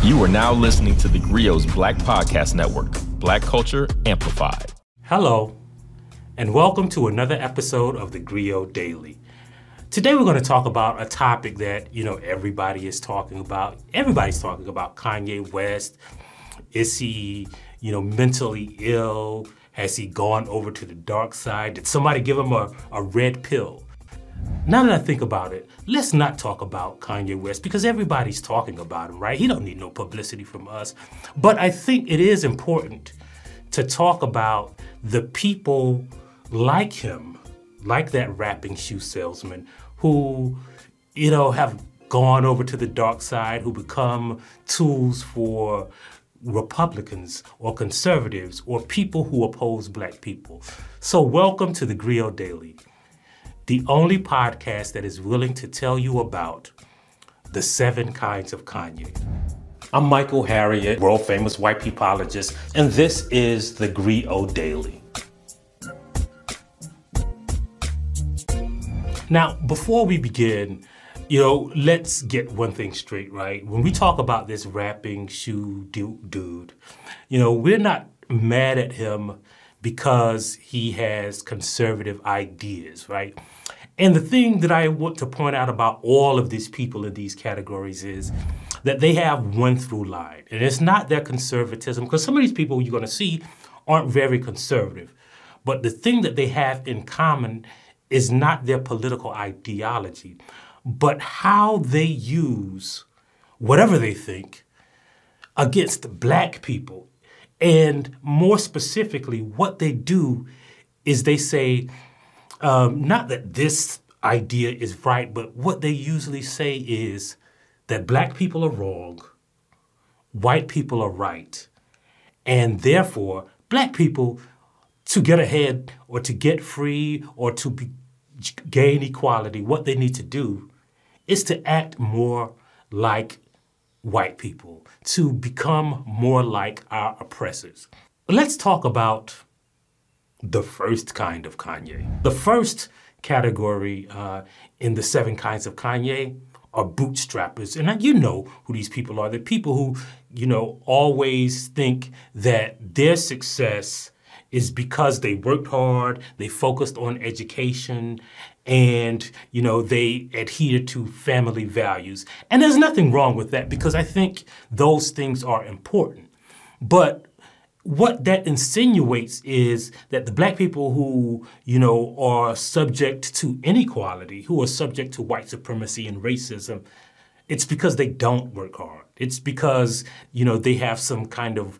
You are now listening to TheGrio's Black Podcast Network, Black Culture Amplified. Hello, and welcome to another episode of TheGrio Daily. Today we're going to talk about a topic that, everybody is talking about. Everybody's talking about Kanye West. Is he, mentally ill? Has he gone over to the dark side? Did somebody give him a red pill? Now that I think about it, let's not talk about Kanye West because everybody's talking about him, right? He don't need no publicity from us. But I think it is important to talk about the people like him, like that rapping shoe salesman who, have gone over to the dark side, who become tools for Republicans or conservatives or people who oppose black people. So welcome to TheGrio Daily, the only podcast that is willing to tell you about the 7 kinds of Kanye. I'm Michael Harriot, world-famous white peopleologist, and this is TheGrio Daily. Now, before we begin, let's get one thing straight, right? When we talk about this rapping shoe dude, we're not mad at him because he has conservative ideas, right? And the thing that I want to point out about all of these people in these categories is that they have one through line. And it's not their conservatism, because some of these people you're going to see aren't very conservative. But the thing that they have in common is not their political ideology, but how they use whatever they think against black people. And more specifically, what they do is they say, not that this idea is right, but what they usually say is that black people are wrong, white people are right, and therefore black people, to get ahead or to get free or to gain equality, what they need to do is to act more like white people, to become more like our oppressors. Let's talk about the first kind of Kanye. The first category in the 7 kinds of Kanye are bootstrappers. And you know who these people are. They're people who, always think that their success is because they worked hard, they focused on education, and, they adhere to family values. And there's nothing wrong with that because I think those things are important. But what that insinuates is that the black people who, are subject to inequality, who are subject to white supremacy and racism, it's because they don't work hard. It's because, they have some kind of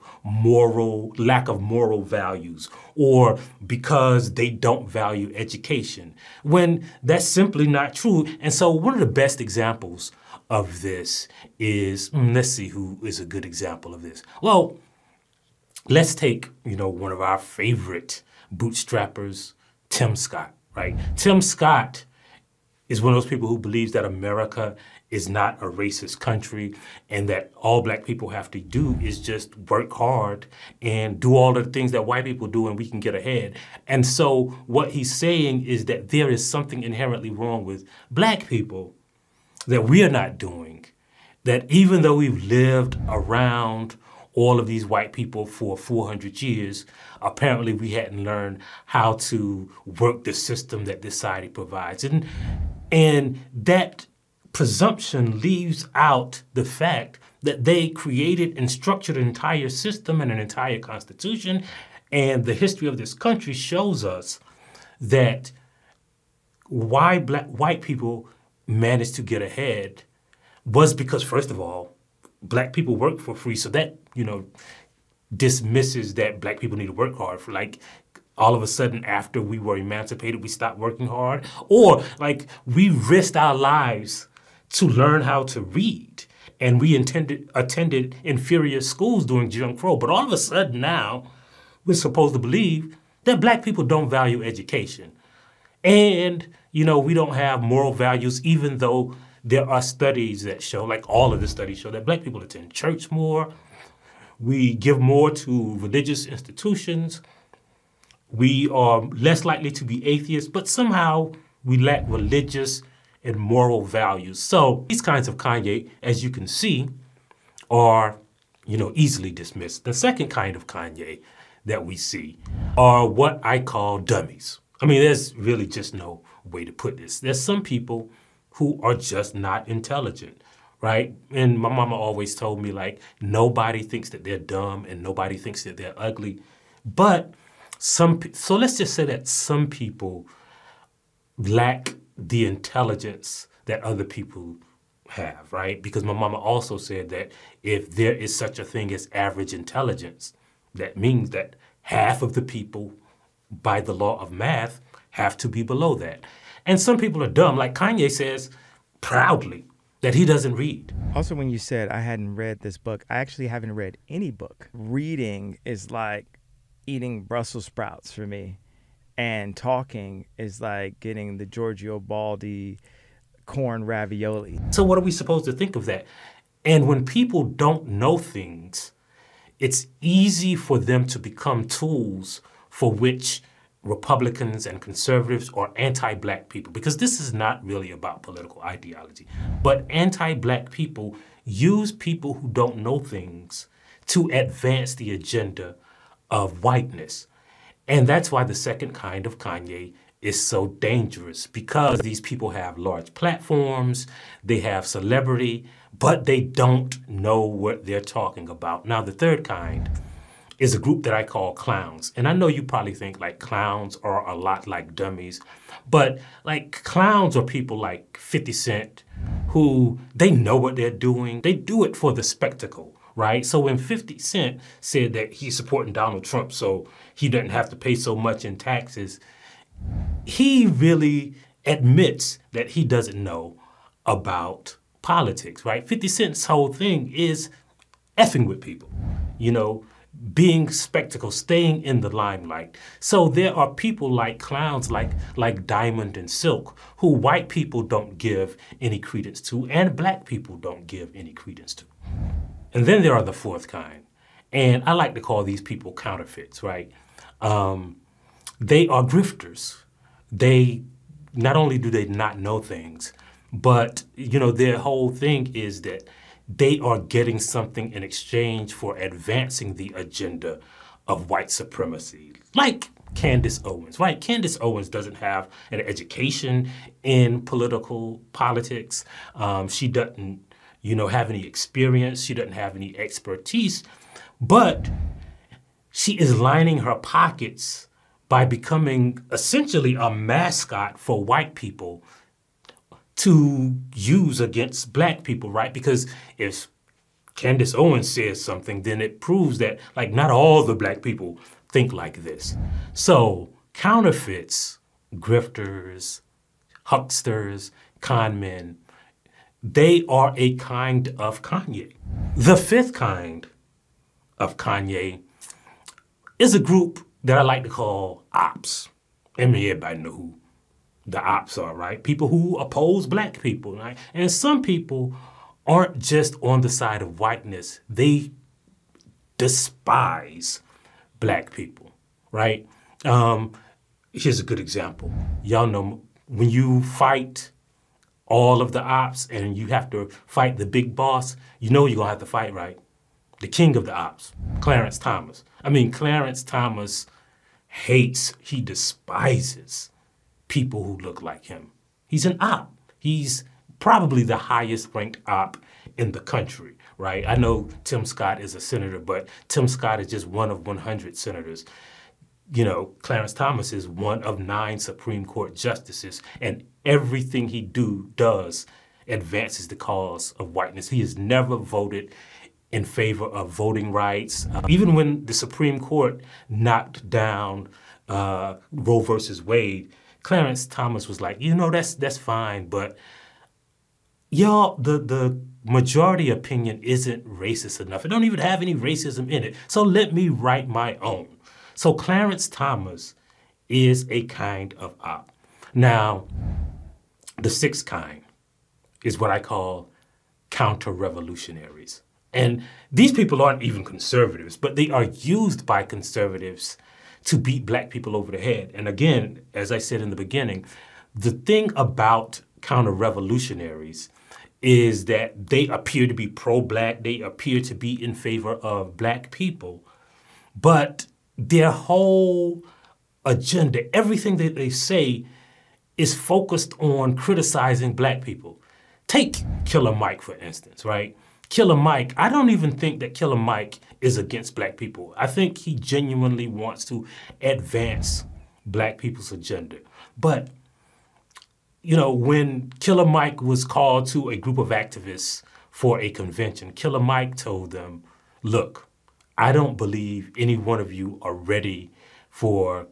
lack of moral values, or because they don't value education, when that's simply not true. And so one of the best examples of this is, let's see who is a good example of this. Well, let's take, one of our favorite bootstrappers, Tim Scott, right? Tim Scott is one of those people who believes that America is not a racist country and that all black people have to do is just work hard and do all the things that white people do and we can get ahead. And so what he's saying is that there is something inherently wrong with black people that we are not doing, that even though we've lived around all of these white people for 400 years, apparently we hadn't learned how to work the system that this society provides. And that presumption leaves out the fact that they created and structured an entire system and an entire constitution. And the history of this country shows us that why white people managed to get ahead was because, first of all, black people work for free. So that, dismisses that black people need to work hard for, all of a sudden after we were emancipated, we stopped working hard. Or we risked our lives to learn how to read. And we attended inferior schools during Jim Crow. But all of a sudden now, we're supposed to believe that black people don't value education. And, we don't have moral values, even though there are studies that show, all of the studies show, that black people attend church more. We give more to religious institutions. We are less likely to be atheists, but somehow we lack religious and moral values. So these kinds of Kanye, as you can see, are, easily dismissed. The second kind of Kanye that we see are what I call dummies. I mean, there's really just no way to put this. There's some people who are just not intelligent, right? And my mama always told me, like, nobody thinks that they're dumb and nobody thinks that they're ugly. But so let's just say that some people lack the intelligence that other people have, right? Because my mama also said that if there is such a thing as average intelligence, that means that half of the people, by the law of math, have to be below that. And some people are dumb, like Kanye says proudly that he doesn't read. Also, when you said I hadn't read this book, I actually haven't read any book. Reading is like eating Brussels sprouts for me, and talking is like getting the Giorgio Baldi corn ravioli. So what are we supposed to think of that? And when people don't know things, it's easy for them to become tools for which Republicans and conservatives or anti-black people, because this is not really about political ideology, but anti-black people use people who don't know things to advance the agenda of whiteness. And that's why the second kind of Kanye is so dangerous, because these people have large platforms, they have celebrity, but they don't know what they're talking about. Now, the third kind is a group that I call clowns. And I know you probably think like clowns are a lot like dummies, but like clowns are people like 50 Cent who they know what they're doing. They do it for the spectacle, right? So when 50 Cent said that he's supporting Donald Trump so he doesn't have to pay so much in taxes, he really admits that he doesn't know about politics, right? 50 Cent's whole thing is effing with people, being spectacle, staying in the limelight. So there are people like clowns like Diamond and Silk who white people don't give any credence to and black people don't give any credence to. And then there are the fourth kind. And I like to call these people counterfeits, right? They are grifters. Not only do they not know things, but their whole thing is that they are getting something in exchange for advancing the agenda of white supremacy, like Candace Owens, right? Candace Owens doesn't have an education in political politics. She doesn't, have any experience. She doesn't have any expertise, but she is lining her pockets by becoming essentially a mascot for white people to use against black people, right? Because if Candace Owens says something, then it proves that like not all the black people think like this. So counterfeits, grifters, hucksters, con men, they are a kind of Kanye. The fifth kind of Kanye is a group that I like to call ops. I mean, everybody know who the ops are, right? People who oppose black people, right? And some people aren't just on the side of whiteness. They despise black people, right? Here's a good example. Y'all know when you fight all of the ops and you have to fight the big boss, you're gonna have to fight, right? The king of the ops, Clarence Thomas. I mean, Clarence Thomas he despises people who look like him. He's an op. He's probably the highest ranked op in the country, right? I know Tim Scott is a senator, but Tim Scott is just one of 100 senators. Clarence Thomas is one of 9 Supreme Court justices, and everything he does advances the cause of whiteness. He has never voted in favor of voting rights. Even when the Supreme Court knocked down Roe versus Wade, Clarence Thomas was like, that's fine, but y'all, the majority opinion isn't racist enough. It don't even have any racism in it. So let me write my own. So Clarence Thomas is a kind of op. Now, the sixth kind is what I call counter-revolutionaries. And these people aren't even conservatives, but they are used by conservatives to beat black people over the head. And again, as I said in the beginning, the thing about counter-revolutionaries is that they appear to be pro-black, they appear to be in favor of black people, but their whole agenda, everything that they say is focused on criticizing black people. Take Killer Mike, for instance, right? Killer Mike, I don't even think that Killer Mike is against black people. I think he genuinely wants to advance black people's agenda. But, you know, when Killer Mike was called to a group of activists for a convention, Killer Mike told them, look, I don't believe any one of you are ready for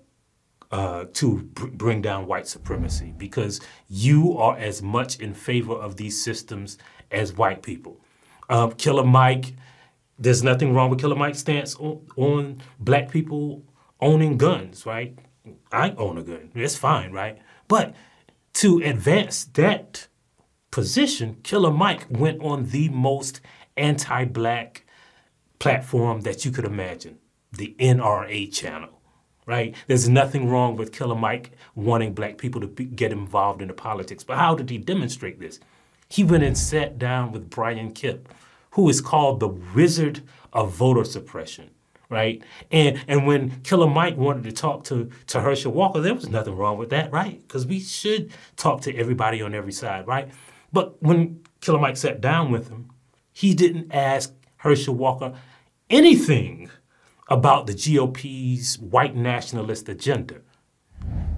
bring down white supremacy because you are as much in favor of these systems as white people. Killer Mike, there's nothing wrong with Killer Mike's stance on black people owning guns, right? I own a gun. It's fine, right? But to advance that position, Killer Mike went on the most anti-black platform that you could imagine, the NRA channel, right? There's nothing wrong with Killer Mike wanting black people to get involved in the politics. But how did he demonstrate this? He went and sat down with Brian Kemp, who is called the Wizard of Voter Suppression, right? And when Killer Mike wanted to talk to Herschel Walker, there was nothing wrong with that, right? Because we should talk to everybody on every side, right? But when Killer Mike sat down with him, he didn't ask Herschel Walker anything about the GOP's white nationalist agenda.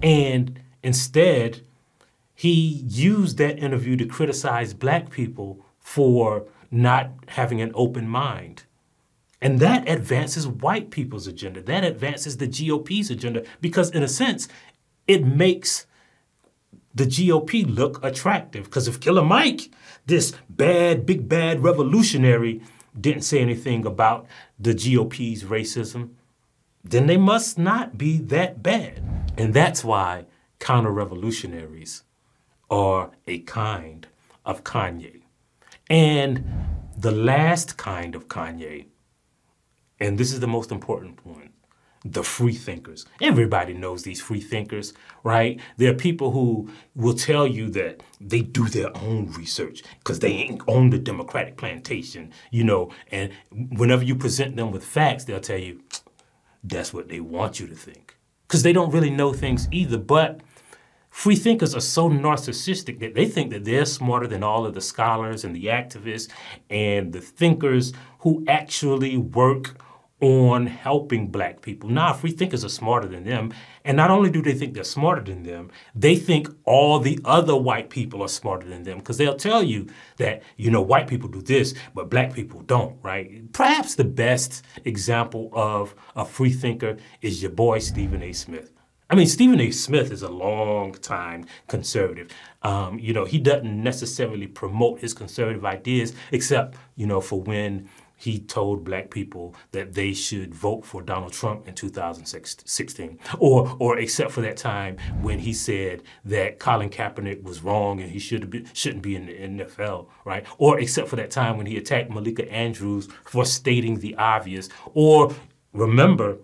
And instead, he used that interview to criticize black people for not having an open mind. And that advances white people's agenda. That advances the GOP's agenda because, in a sense, it makes the GOP look attractive. Because if Killer Mike, this bad, big bad revolutionary, didn't say anything about the GOP's racism, then they must not be that bad. And that's why counter-revolutionaries are a kind of Kanye. And the last kind of Kanye, and this is the most important one, the freethinkers. Everybody knows these freethinkers, right? There are people who will tell you that they do their own research because they ain't on the Democratic plantation, you know, and whenever you present them with facts, they'll tell you that's what they want you to think because they don't really know things either. But freethinkers are so narcissistic that they think that they're smarter than all of the scholars and the activists and the thinkers who actually work on helping black people. Nah, freethinkers are smarter than them. And not only do they think they're smarter than them, they think all the other white people are smarter than them because they'll tell you that, you know, white people do this, but black people don't, right? Perhaps the best example of a freethinker is your boy, Stephen A. Smith. I mean, Stephen A. Smith is a long-time conservative. You know, he doesn't necessarily promote his conservative ideas except, you know, for when he told black people that they should vote for Donald Trump in 2016. Or except for that time when he said that Colin Kaepernick was wrong and he shouldn't be in the NFL, right? Or except for that time when he attacked Malika Andrews for stating the obvious. Or remember,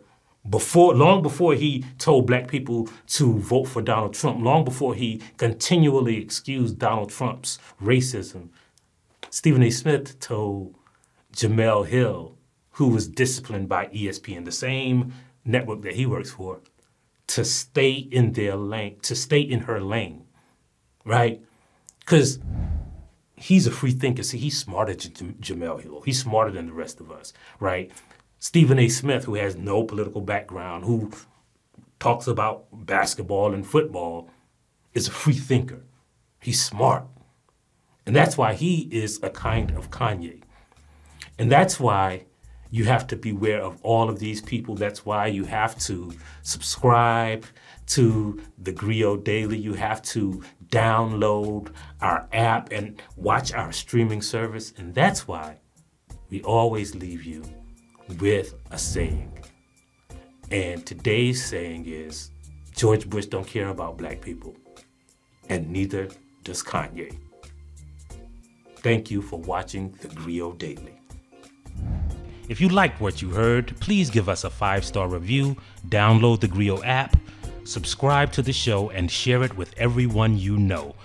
long before he told black people to vote for Donald Trump, long before he continually excused Donald Trump's racism, Stephen A. Smith told Jemele Hill, who was disciplined by ESPN, the same network that he works for, to stay in their lane, to stay in her lane, right? Because he's a free thinker. See, he's smarter than Jemele Hill. He's smarter than the rest of us, right? Stephen A. Smith, who has no political background, who talks about basketball and football, is a free thinker. He's smart. And that's why he is a kind of Kanye. And that's why you have to beware of all of these people. That's why you have to subscribe to TheGrio Daily. You have to download our app and watch our streaming service. And that's why we always leave you with a saying. And today's saying is, George Bush don't care about black people, and neither does Kanye. Thank you for watching TheGrio Daily. If you liked what you heard, please give us a 5-star review, download the TheGrio app, subscribe to the show, and share it with everyone you know.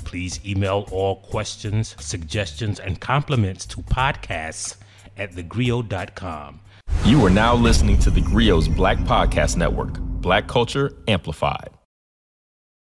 Please email all questions, suggestions, and compliments to podcasts@thegrio.com. You are now listening to The Grio's Black Podcast Network, Black Culture Amplified.